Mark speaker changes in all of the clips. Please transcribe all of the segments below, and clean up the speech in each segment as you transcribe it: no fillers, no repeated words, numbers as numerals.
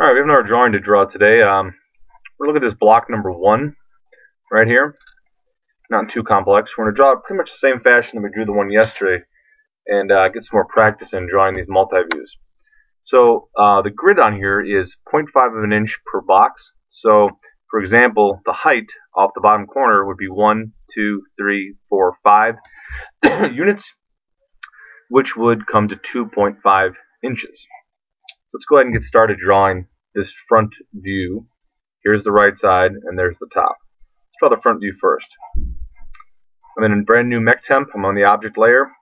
Speaker 1: Alright, we have another drawing to draw today. We're looking at this block number 1 right here. Not too complex. We're going to draw it pretty much the same fashion that we drew the one yesterday and get some more practice in drawing these multi-views. So the grid on here is 0.5 of an inch per box. So for example, the height off the bottom corner would be 1, 2, 3, 4, 5 units, which would come to 2.5 inches. So let's go ahead and get started drawing this front view. Here's the right side, and there's the top. Let's draw the front view first. I'm in a brand new mech temp. I'm on the object layer.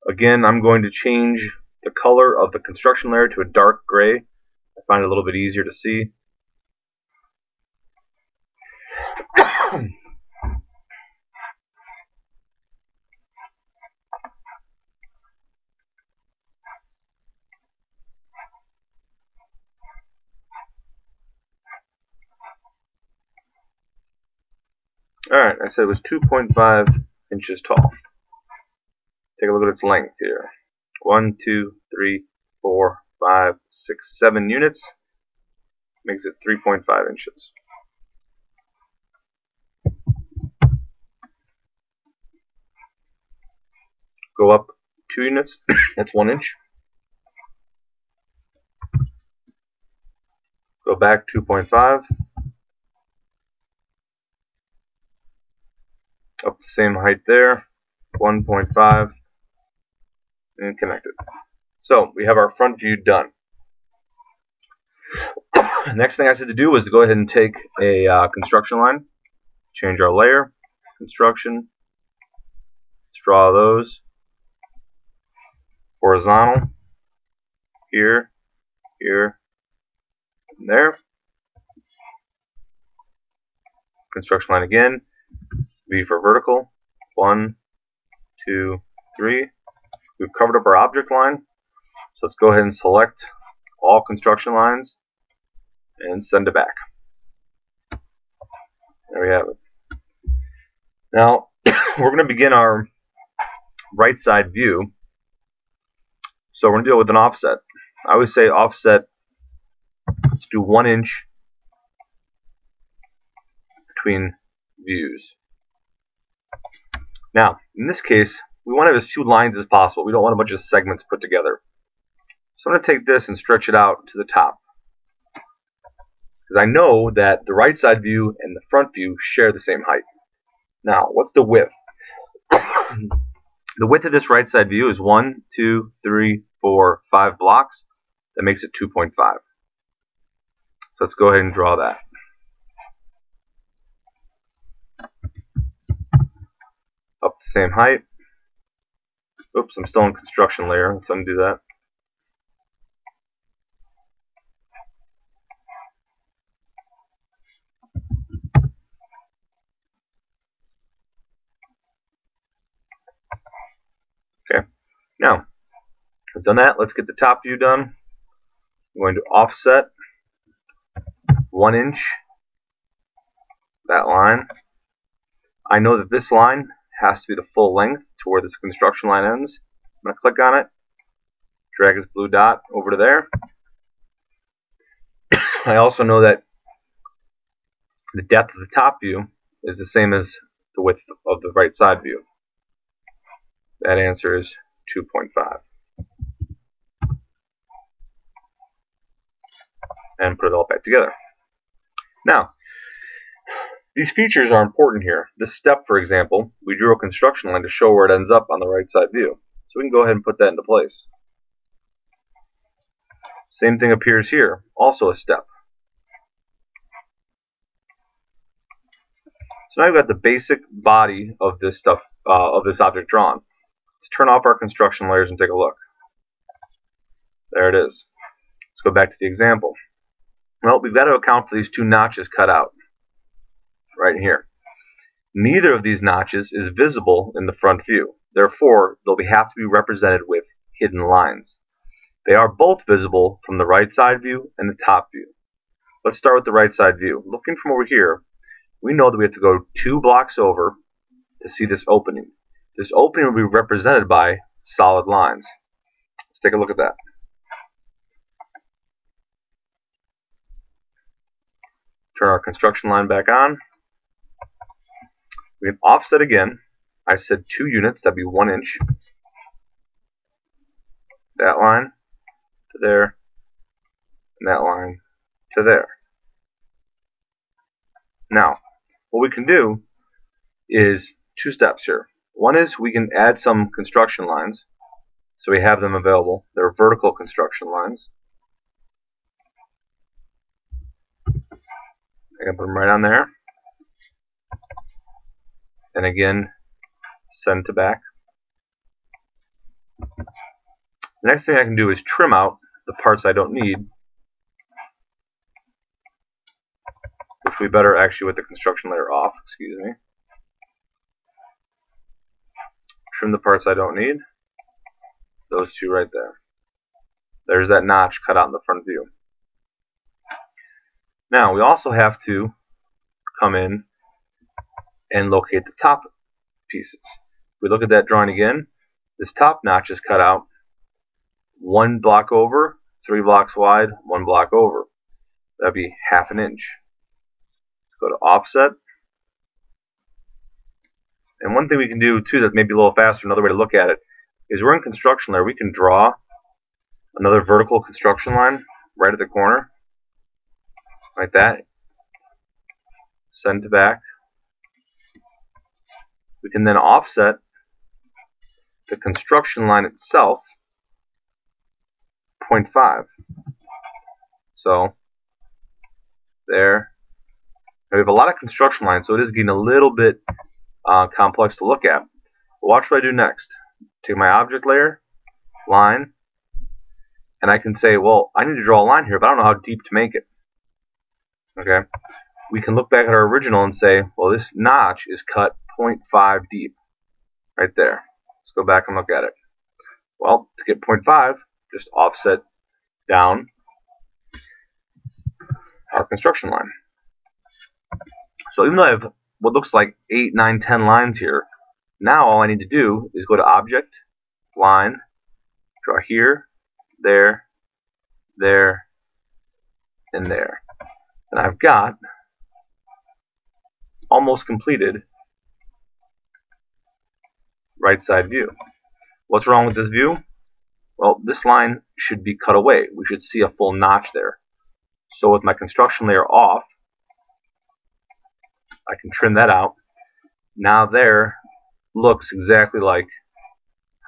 Speaker 1: Again, I'm going to change the color of the construction layer to a dark gray. I find it a little bit easier to see. Alright, I said it was 2.5 inches tall. Take a look at its length here. 1, 2, 3, 4, 5, 6, 7 units. Makes it 3.5 inches. Go up 2 units. That's 1 inch. Go back 2.5. Up the same height there, 1.5, and connected. So we have our front view done. Next thing I said to do was to go ahead and take a construction line, change our layer, construction, let's draw those, horizontal, here, here, and there, construction line again, V for vertical, 1, 2, 3. We've covered up our object line, so let's go ahead and select all construction lines and send it back. There we have it. Now we're going to begin our right side view. So we're going to deal with an offset. I always say offset, let's do 1 inch between views. Now, in this case, we want to have as few lines as possible. We don't want a bunch of segments put together. So I'm going to take this and stretch it out to the top. Because I know that the right side view and the front view share the same height. Now, what's the width? The width of this right side view is 1, 2, 3, 4, 5 blocks. That makes it 2.5. So let's go ahead and draw that. Up the same height. Oops, I'm still in construction layer. Let's undo that. Okay. Now, I've done that. Let's get the top view done. I'm going to offset 1 inch that line. I know that this line has to be the full length to where this construction line ends. I'm going to click on it, drag this blue dot over to there. I also know that the depth of the top view is the same as the width of the right side view. That answer is 2.5. And put it all back together. Now, these features are important here. This step, for example, we drew a construction line to show where it ends up on the right side view. So we can go ahead and put that into place. Same thing appears here, also a step. So now we've got the basic body of this stuff, of this object drawn. Let's turn off our construction layers and take a look. There it is. Let's go back to the example. Well, we've got to account for these 2 notches cut out right here. Neither of these notches is visible in the front view. Therefore, they'll have to be represented with hidden lines. They are both visible from the right side view and the top view. Let's start with the right side view. Looking from over here, we know that we have to go 2 blocks over to see this opening. This opening will be represented by solid lines. Let's take a look at that. Turn our construction line back on. We can offset again. I said 2 units, that'd be 1 inch. That line to there, and that line to there. Now, what we can do is 2 steps here. One is we can add some construction lines, so we have them available. They're vertical construction lines. I can put them right on there. And again, send to back. The next thing I can do is trim out the parts I don't need, which will be better actually with the construction layer off, excuse me. Trim the parts I don't need. Those 2 right there. There's that notch cut out in the front view. Now we also have to come in and locate the top pieces. If we look at that drawing again, this top notch is cut out 1 block over, 3 blocks wide, 1 block over. That'd be 1/2 inch. Let's go to offset. And one thing we can do too that may be a little faster, another way to look at it, is we're in construction layer. We can draw another vertical construction line right at the corner, like that. Send to back. We can then offset the construction line itself 0.5. So there. Now we have a lot of construction lines, so it is getting a little bit complex to look at. But watch what I do next. Take my object layer, line, and I can say, well, I need to draw a line here, but I don't know how deep to make it. Okay, we can look back at our original and say, well, this notch is cut 0.5 deep, right there. Let's go back and look at it. Well, to get 0.5, just offset down our construction line. So even though I have what looks like 8, 9, 10 lines here, now all I need to do is go to Object, Line, draw here, there, there, and there. And I've got almost completed right side view. What's wrong with this view? Well, this line should be cut away. We should see a full notch there. So with my construction layer off, I can trim that out. Now there looks exactly like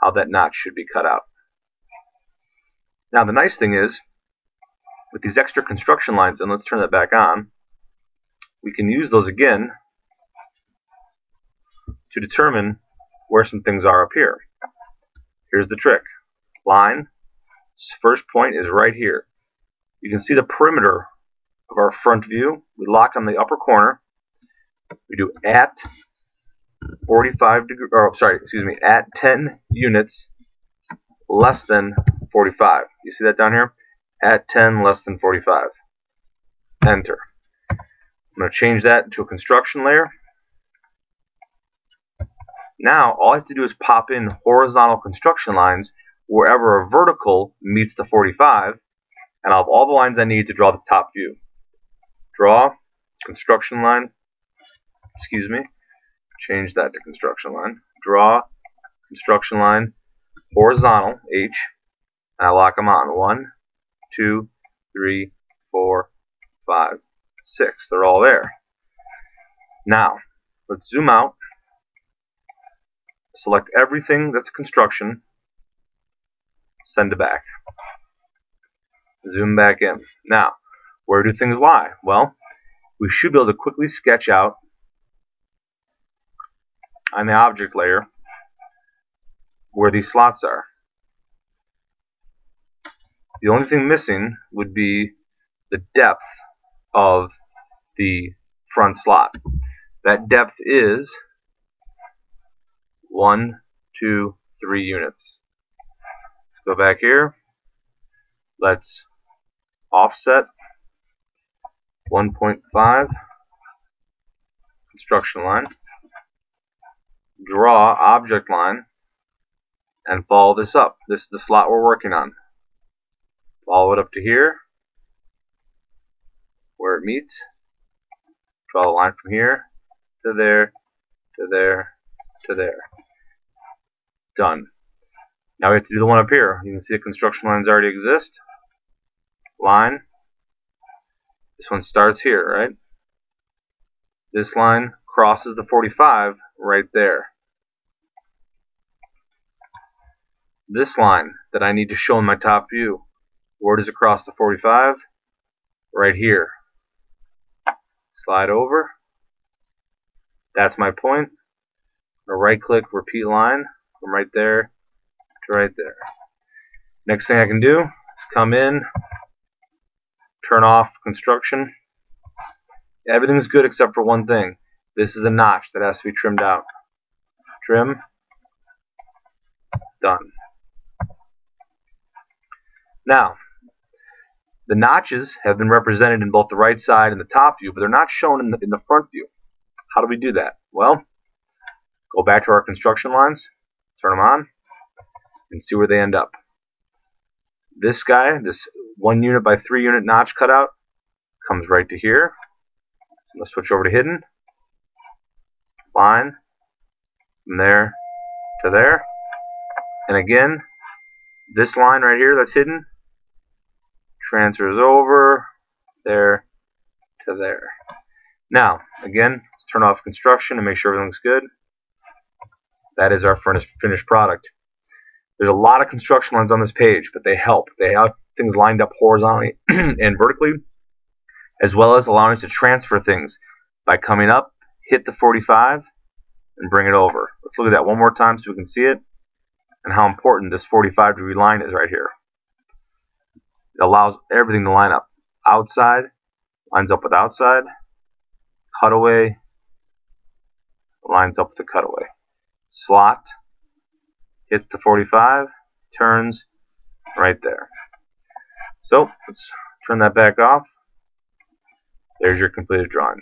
Speaker 1: how that notch should be cut out. Now the nice thing is, with these extra construction lines, and let's turn that back on, we can use those again to determine where some things are up here. Here's the trick. Line, first point is right here. You can see the perimeter of our front view. We lock on the upper corner. We do at 45 degrees, or sorry, excuse me, at 10 units less than 45. You see that down here? At 10 less than 45. Enter. I'm going to change that to a construction layer. Now all I have to do is pop in horizontal construction lines wherever a vertical meets the 45, and I'll have all the lines I need to draw the top view. Draw construction line, excuse me, change that to construction line. Draw construction line, horizontal, H, and I lock them on. 1, 2, 3, 4, 5, 6. They're all there. Now, let's zoom out. Select everything that's construction. Send to back. Zoom back in. Now, where do things lie? Well, we should be able to quickly sketch out on the object layer where these slots are. The only thing missing would be the depth of the front slot. That depth is 1, 2, 3 units. Let's go back here. Let's offset 1.5 construction line. Draw object line and follow this up. This is the slot we're working on. Follow it up to here where it meets. Draw the line from here to there, to there, to there. Done. Now we have to do the one up here. You can see the construction lines already exist. Line. This one starts here, right? This line crosses the 45 right there. This line that I need to show in my top view, where does it cross the 45? Right here. Slide over. That's my point. Right click, repeat line from right there to right there. Next thing I can do is come in, turn off construction. Everything's good except for one thing. This is a notch that has to be trimmed out. Trim. Done. Now, the notches have been represented in both the right side and the top view, but they're not shown in the front view. How do we do that? Well, go back to our construction lines, turn them on, and see where they end up. This guy, this 1 unit by 3 unit notch cutout, comes right to here. So let's switch over to hidden. Line from there to there. And again, this line right here that's hidden transfers over there to there. Now, again, let's turn off construction and make sure everything looks good. That is our finished product. There's a lot of construction lines on this page, but they help. They have things lined up horizontally and vertically, as well as allowing us to transfer things by coming up, hit the 45, and bring it over. Let's look at that one more time so we can see it and how important this 45-degree line is right here. It allows everything to line up. Outside lines up with outside. Cutaway lines up with the cutaway. Slot hits the 45, turns right there. So let's turn that back off. There's your completed drawing.